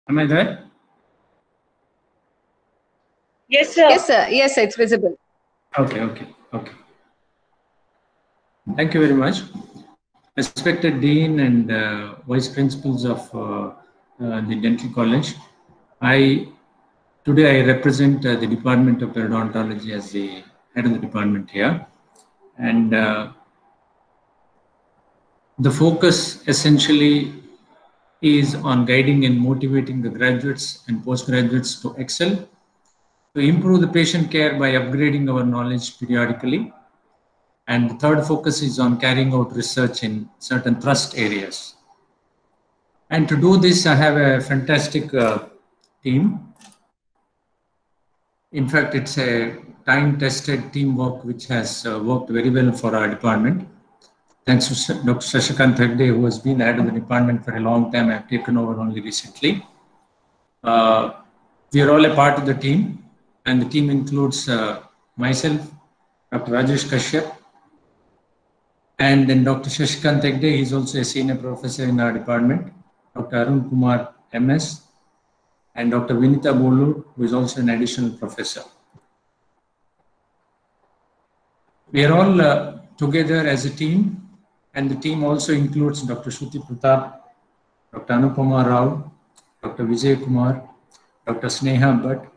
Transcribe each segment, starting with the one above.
Am I there? Yes, sir. Yes, sir. Yes, sir. It's visible. Okay. Thank you very much. Respected Dean and Vice Principals of the Dental College, today I represent the Department of Periodontology as the head of the department here. And the focus essentially is on guiding and motivating the graduates and postgraduates to excel, to improve the patient care by upgrading our knowledge periodically. And the third focus is on carrying out research in certain thrust areas. And to do this, I have a fantastic team. In fact, it's a time-tested teamwork which has worked very well for our department. Thanks to Dr. Shashikant Hegde, who has been the head of the department for a long time. I've taken over only recently. We are all a part of the team, and the team includes myself, Dr. Rajesh Kashyap, and then Dr. Shashikant Hegde. He's also a senior professor in our department. Dr. Arun Kumar, MS, and Dr. Vinita Bolu, who is also an additional professor. We are all together as a team, and the team also includes Dr. Shruti Pratap, Dr. Anupama Rao, Dr. Vijay Kumar, Dr. Sneha Bhatt,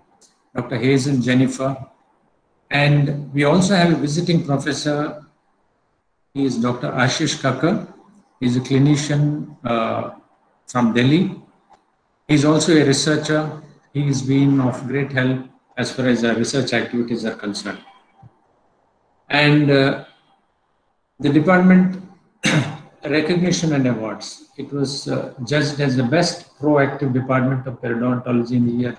Dr. Hazen Jennifer, and we also have a visiting professor. He is Dr. Ashish Kakkar. He is a clinician from Delhi. He is also a researcher. He has been of great help as far as our research activities are concerned. And the department recognition and awards. It was judged as the best proactive department of periodontology in the year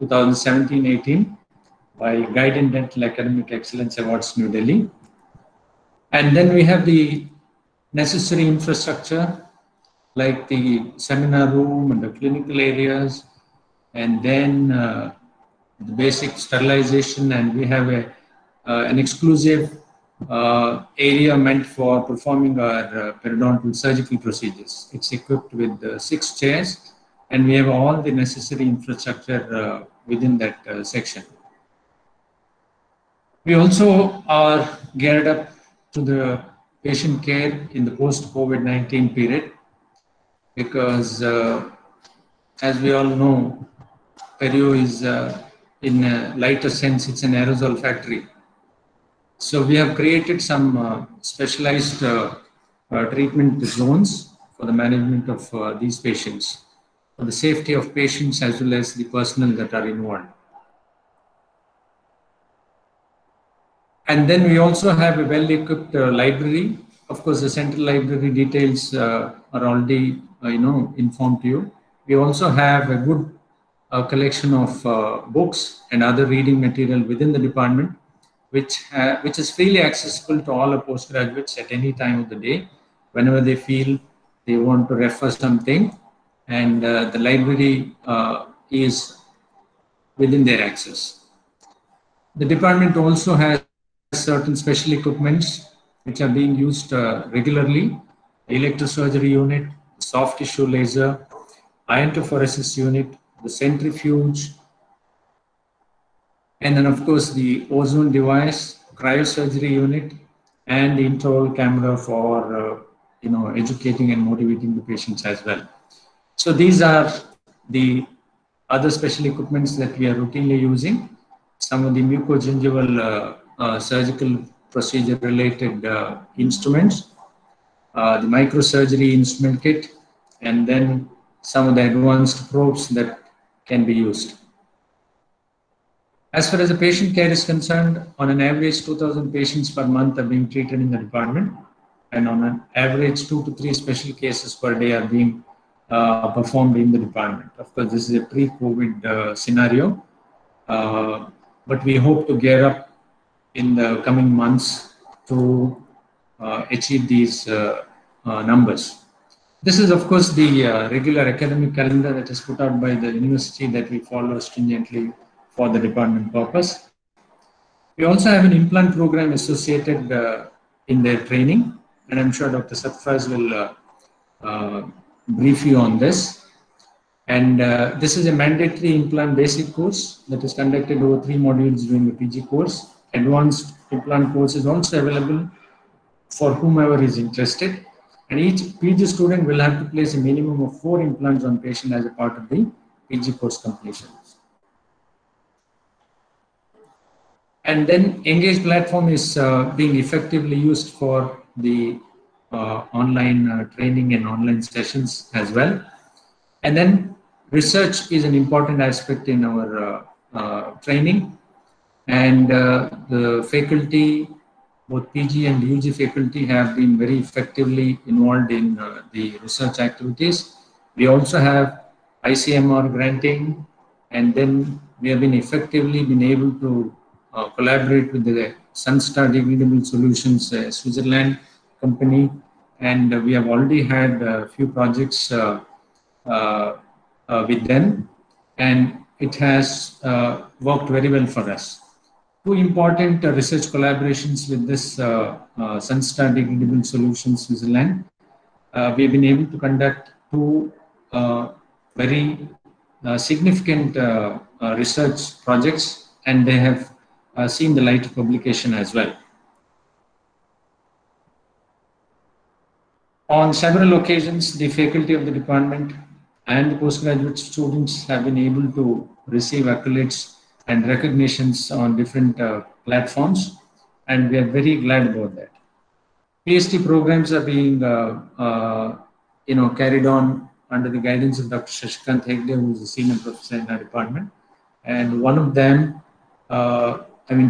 2017-18 by Guiding Dental Academic Excellence Awards, New Delhi. And then we have the necessary infrastructure like the seminar room and the clinical areas, and then the basic sterilization, and we have an exclusive area meant for performing our periodontal surgical procedures. It's equipped with 6 chairs, and we have all the necessary infrastructure within that section. We also are geared up to the patient care in the post-COVID-19 period, because as we all know, perio is in a lighter sense, it's an aerosol factory. So we have created some specialized treatment zones for the management of these patients, for the safety of patients as well as the personnel that are involved. And then we also have a well-equipped library. Of course, the central library details are already informed to you. We also have a good collection of books and other reading material within the department, which is freely accessible to all our postgraduates at any time of the day, whenever they feel they want to refer something, and the library is within their access. The department also has certain special equipments which are being used regularly: the electrosurgery unit, the soft tissue laser, iontophoresis unit, the centrifuge, and then of course the ozone device, cryosurgery unit, and the intraoral camera for educating and motivating the patients as well. So these are the other special equipments that we are routinely using. Some of the mucogingival surgical procedure related instruments, the microsurgery instrument kit, and then some of the advanced probes that can be used. As far as the patient care is concerned, on an average 2,000 patients per month are being treated in the department, and on an average 2 to 3 special cases per day are being performed in the department. Of course, this is a pre-COVID scenario, but we hope to gear up in the coming months to achieve these numbers. This is, of course, the regular academic calendar that is put out by the university that we follow stringently for the department purpose. We also have an implant program associated in their training, and I'm sure Dr. Sarfraz will brief you on this. And this is a mandatory implant basic course that is conducted over 3 modules during the PG course. Advanced implant course is also available for whomever is interested. And each PG student will have to place a minimum of 4 implants on patient as a part of the PG course completion. And then Engage platform is being effectively used for the online training and online sessions as well. And then research is an important aspect in our training, and the faculty, both PG and UG faculty, have been very effectively involved in the research activities. We also have ICMR granting, and then we have been effectively been able to collaborate with the Sunstar Degradable Solutions Switzerland company, and we have already had a few projects with them, and it has worked very well for us. Two important research collaborations with this Sunstar Degradable Solutions Switzerland. We have been able to conduct two very significant research projects, and they have seen the light of publication as well. On several occasions, the faculty of the department and the postgraduate students have been able to receive accolades and recognitions on different platforms, and we are very glad about that. PhD programs are being carried on under the guidance of Dr. Shashikant Hegde, who is a senior professor in our department, and one of them,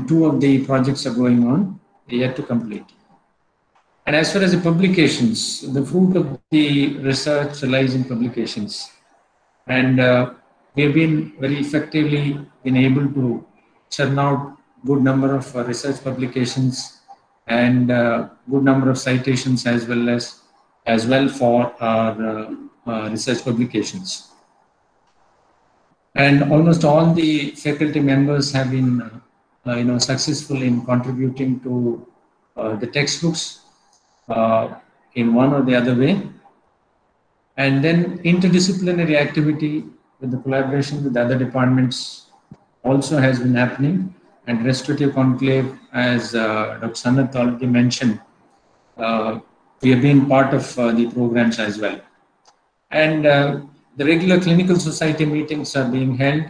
two of the projects are going on, they are yet to complete. And as far as the publications, the fruit of the research lies in publications. And we have been very effectively been able to churn out good number of research publications and good number of citations as well for our research publications. And almost all the faculty members have been successful in contributing to the textbooks in one or the other way. And then interdisciplinary activity with the collaboration with other departments also has been happening. And restorative conclave, as Dr. Sanath already mentioned, we have been part of the programs as well. And the regular clinical society meetings are being held,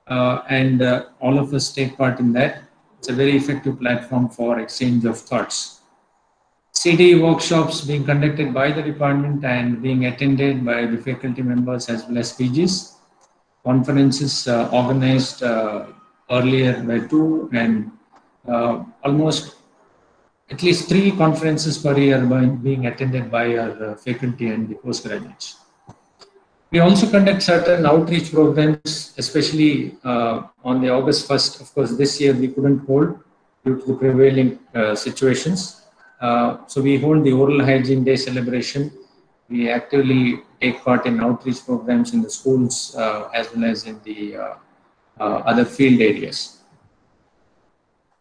and all of us take part in that. It's a very effective platform for exchange of thoughts. CDE workshops being conducted by the department and being attended by the faculty members as well as PGs. Conferences organized earlier by 2, and almost at least 3 conferences per year being attended by our faculty and the postgraduates. We also conduct certain outreach programs, especially on the August 1st. Of course, this year we couldn't hold due to the prevailing situations. So we hold the Oral Hygiene Day celebration. We actively take part in outreach programs in the schools as well as in the other field areas.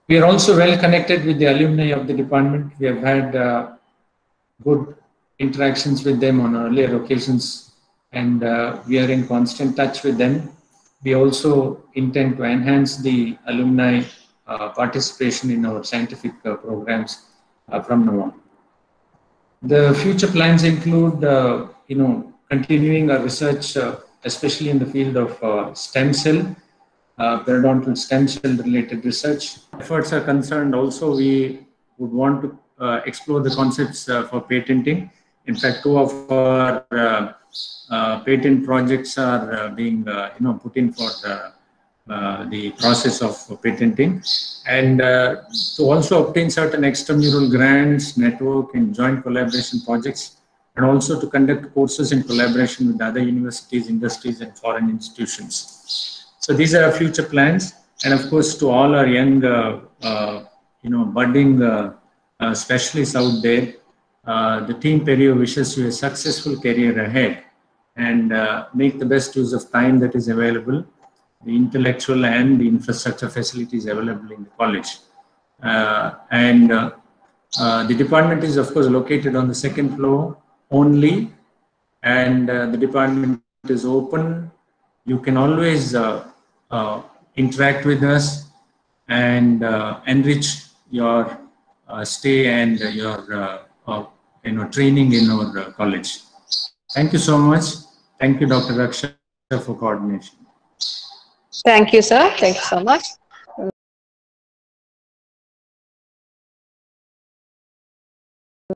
We are also well connected with the alumni of the department. We have had good interactions with them on earlier occasions, and we are in constant touch with them. We also intend to enhance the alumni participation in our scientific programs from now on. The future plans include, continuing our research, especially in the field of stem cell, periodontal stem cell related research. Efforts are concerned also, we would want to explore the concepts for patenting. In fact, 2 of our patent projects are being put in for the process of patenting, and to also obtain certain extramural grants, network and joint collaboration projects, and also to conduct courses in collaboration with other universities, industries and foreign institutions. So these are our future plans, and of course to all our young budding specialists out there, the team Perio wishes you a successful career ahead, and make the best use of time that is available, the intellectual and the infrastructure facilities available in the college. The department is of course located on the 2nd floor only, and the department is open. You can always interact with us and enrich your stay and your training in our college. Thank you so much. Thank you, Dr. Raksha, for coordination. Thank you, sir. Thank you so much.